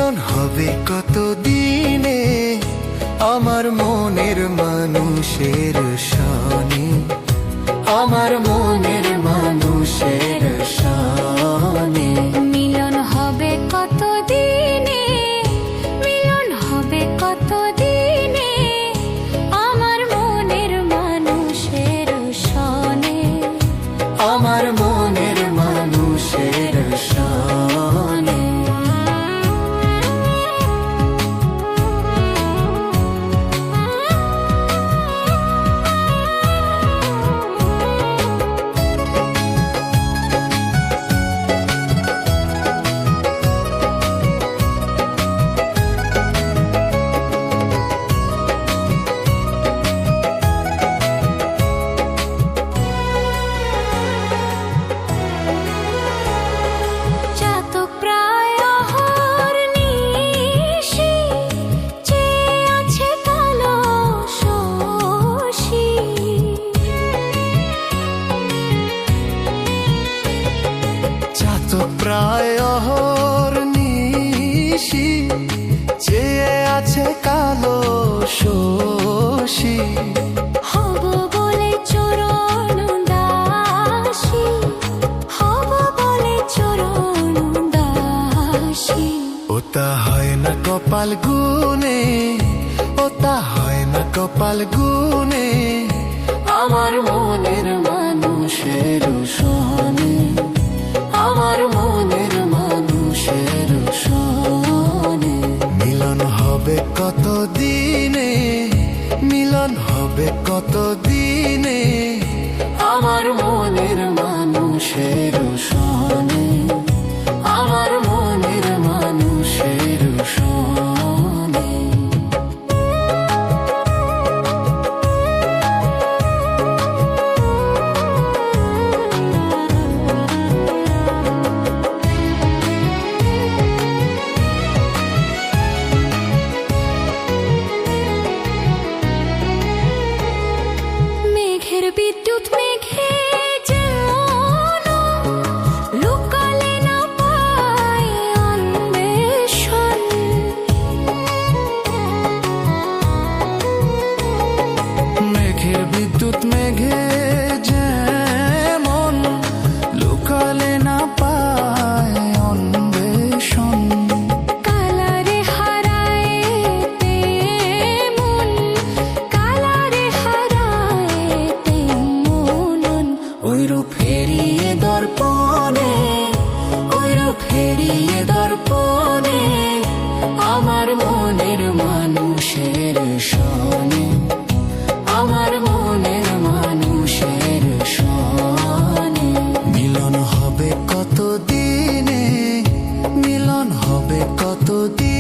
মিলন হবে কত দিনে আমার মনের মানুষের সনে, আমার মনের মানুষের সনে। মিলন হবে কত দিনে, মিলন হবে কত দিনে আমার মনের মানুষের সনে, আমার মনের মানুষের সনে। প্রায় অহর্নিশি চেয়ে আছে কালো শশী, হব বলে চরণ দাসী, হব বলে চরণ দাসী। ওটা হয় না কপাল গুনে, ওটা হয় না কপাল গুনে আমার মনের মানুষের সনে, আমার মনের মানুষের সনে। মিলন হবে কত দিনে, মিলন হবে কত দিনে আমার মনের মানুষের সনে, আমার মনের মানুষের সনে। বিদ্যুৎ মেঘে যেমন লুকালে না পায় অন্বেষণ, মেঘের বিদ্যুৎ মেঘে যেমন লুকালে না পায় অন্বেষণ। কালারে হারায় তেমন, কালারে হারায় তেমন। ওইরূপ ফেরিয়ে দর্পণে, ওইরূপ ফেরিয়ে দর্পণে আমার মনের মানুষের সনে, আমার মনের মানুষের সনে। মিলন হবে কত দিনে, মিলন হবে কত দিনে